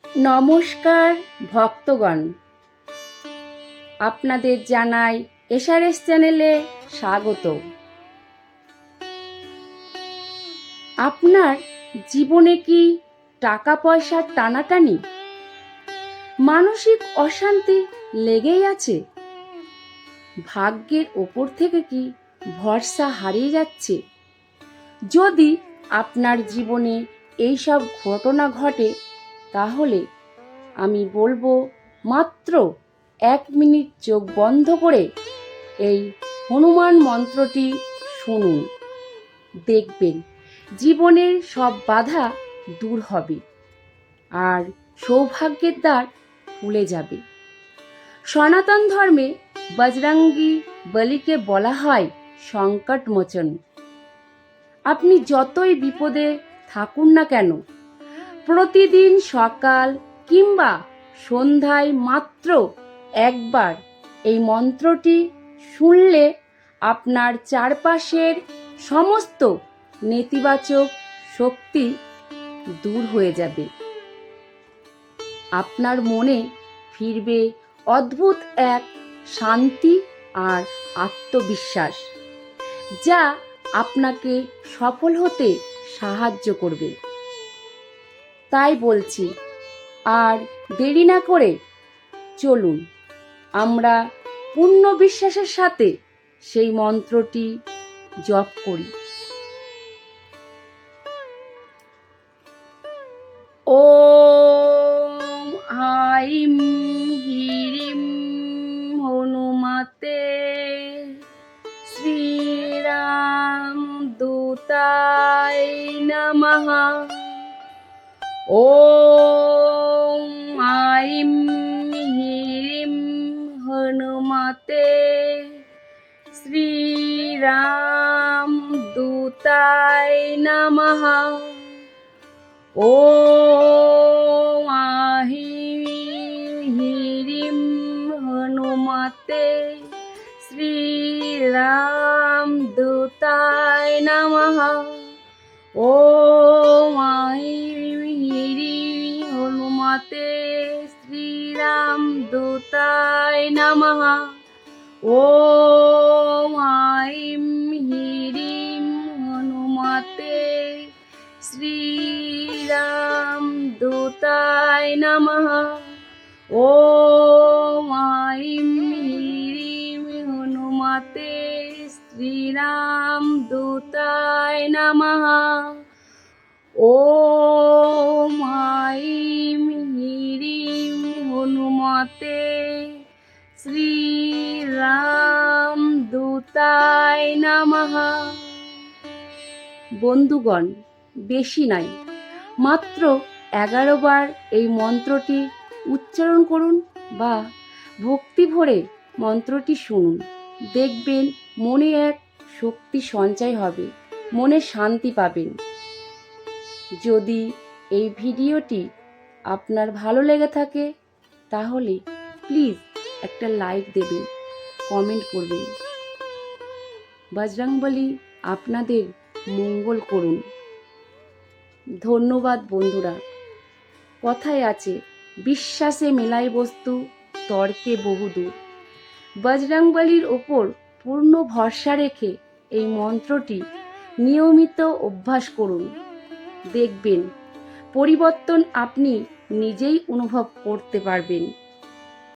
নমস্কার ভক্তগণ, আপনাদের জানাই এসআরএস চ্যানেলে স্বাগত। আপনার জীবনে কি টাকা পয়সার টানাটানি, মানসিক অশান্তি লেগেই আছে? ভাগ্যের ওপর থেকে কি ভরসা হারিয়ে যাচ্ছে? যদি আপনার জীবনে এইসব ঘটনা ঘটে, তাহলে আমি বলবো মাত্র 1 মিনিট চোখ বন্ধ করে এই হনুমান মন্ত্রটি শুনুন। দেখবেন জীবনের সব বাধা দূর হবে আর সৌভাগ্যের দ্বার খুলে যাবে। সনাতন ধর্মে বজরঙ্গী বলিকে বলা হয় সংকট মোচন। আপনি যতই বিপদে থাকুন না কেন, প্রতিদিন সকাল কিংবা সন্ধ্যায় মাত্র একবার এই মন্ত্রটি শুনলে আপনার চারপাশের সমস্ত নেতিবাচক শক্তি দূর হয়ে যাবে। আপনার মনে ফিরবে অদ্ভুত এক শান্তি আর আত্মবিশ্বাস, যা আপনাকে সফল হতে সাহায্য করবে। তাই বলছি, আর দেরি না করে চলুন আমরা পূর্ণ বিশ্বাসের সাথে সেই মন্ত্রটি জপ করি। ওম আইম হ্রিম হনুমতে শ্রীরাম দূতায় নমঃ। ওম আইম হ্রিম হনুমতে শ্রীরাম দূতায় নমঃ। ওম আইম হ্রিম হনুমতে শ্রীরাম দূতায় নমঃ। ওম আইম হ্রিম হনুমতে শ্রীরাম দূতায় নমঃ। ওম আইম হ্রিম হনুমতে শ্রীরাম দূতায় নমঃ। ওম আইম হ্রিম হনুমতে শ্রীরাম দূতায় নমঃ। ওম আইম হ্রিম হনুমতে শ্রীরাম দূতায় নমঃ। বন্ধুগণ, বেশি নাই, মাত্র 11 বার এই মন্ত্রটি উচ্চারণ করুন বা ভক্তি ভরে মন্ত্রটি শুনুন। দেখবেন মনে এক শক্তি সঞ্চয় হবে, মনে শান্তি পাবেন। যদি এই ভিডিওটি আপনার ভালো লেগে থাকে, তাহলে প্লিজ একটা লাইক দেবেন, কমেন্ট করবেন। বজরংবলী আপনাদের মঙ্গল করুন। ধন্যবাদ বন্ধুরা। কথায় আছে, বিশ্বাসে মেলায় বস্তু, তর্কে বহুদূর। বজরংবলীর ওপর পূর্ণ ভরসা রেখে এই মন্ত্রটি নিয়মিত অভ্যাস করুন। দেখবেন পরিবর্তন আপনি নিজেই অনুভব করতে পারবেন।